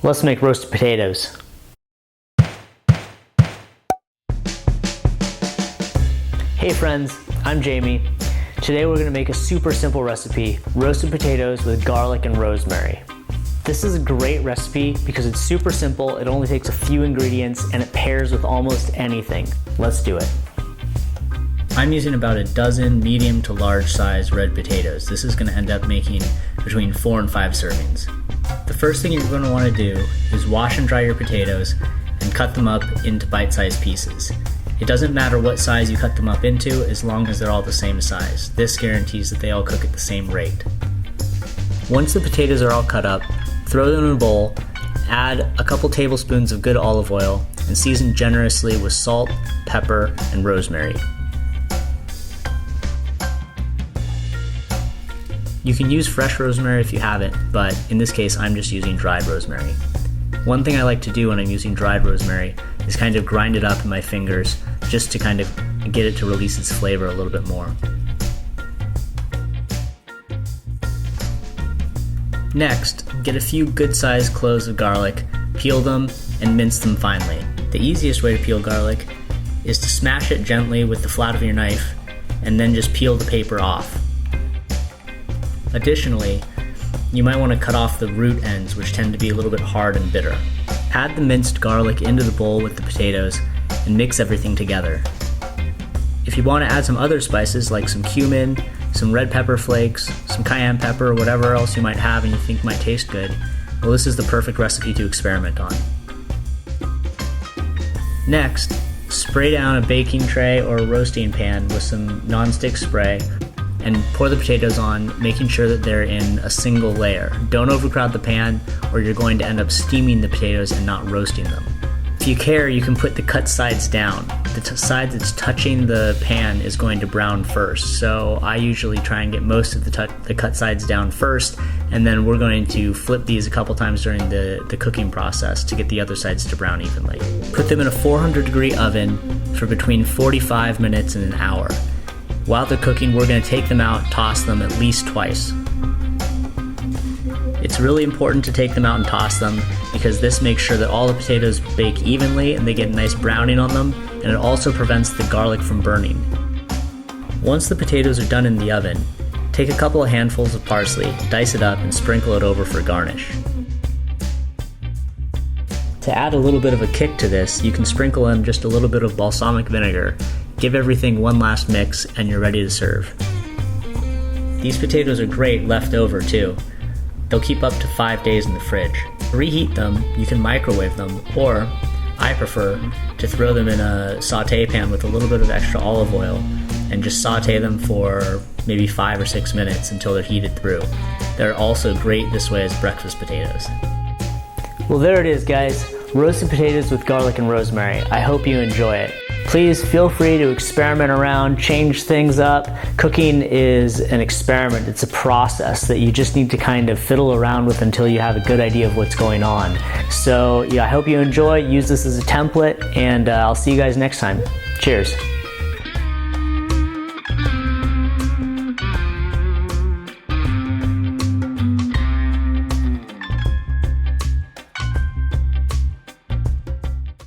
Let's make roasted potatoes. Hey friends, I'm Jamie. Today we're going to make a super simple recipe, roasted potatoes with garlic and rosemary. This is a great recipe because it's super simple, it only takes a few ingredients, and it pairs with almost anything. Let's do it. I'm using about a dozen medium to large size red potatoes. This is going to end up making between 4 and 5 servings. The first thing you're going to want to do is wash and dry your potatoes and cut them up into bite-sized pieces. It doesn't matter what size you cut them up into as long as they're all the same size. This guarantees that they all cook at the same rate. Once the potatoes are all cut up, throw them in a bowl, add a couple tablespoons of good olive oil, and season generously with salt, pepper, and rosemary. You can use fresh rosemary if you have it, but in this case I'm just using dried rosemary. One thing I like to do when I'm using dried rosemary is kind of grind it up in my fingers just to kind of get it to release its flavor a little bit more. Next, get a few good-sized cloves of garlic, peel them, and mince them finely. The easiest way to peel garlic is to smash it gently with the flat of your knife and then just peel the paper off. Additionally, you might want to cut off the root ends, which tend to be a little bit hard and bitter. Add the minced garlic into the bowl with the potatoes and mix everything together. If you want to add some other spices like some cumin, some red pepper flakes, some cayenne pepper, whatever else you might have and you think might taste good, well, this is the perfect recipe to experiment on. Next, spray down a baking tray or a roasting pan with some nonstick spray and pour the potatoes on, making sure that they're in a single layer. Don't overcrowd the pan or you're going to end up steaming the potatoes and not roasting them. If you care, you can put the cut sides down. The side that's touching the pan is going to brown first, so I usually try and get most of the cut sides down first, and then we're going to flip these a couple times during the cooking process to get the other sides to brown evenly. Put them in a 400-degree oven for between 45 minutes and an hour. While they're cooking, we're going to take them out, toss them at least twice. It's really important to take them out and toss them because this makes sure that all the potatoes bake evenly and they get a nice browning on them, and it also prevents the garlic from burning. Once the potatoes are done in the oven, take a couple of handfuls of parsley, dice it up, and sprinkle it over for garnish. To add a little bit of a kick to this, you can sprinkle in just a little bit of balsamic vinegar. Give everything one last mix and you're ready to serve. These potatoes are great left over too. They'll keep up to 5 days in the fridge. To reheat them, you can microwave them, or I prefer to throw them in a saute pan with a little bit of extra olive oil and just saute them for maybe 5 or 6 minutes until they're heated through. They're also great this way as breakfast potatoes. Well, there it is, guys. Roasted potatoes with garlic and rosemary. I hope you enjoy it. Please feel free to experiment around, change things up. Cooking is an experiment. It's a process that you just need to kind of fiddle around with until you have a good idea of what's going on. So yeah, I hope you enjoy. Use this as a template, and I'll see you guys next time. Cheers.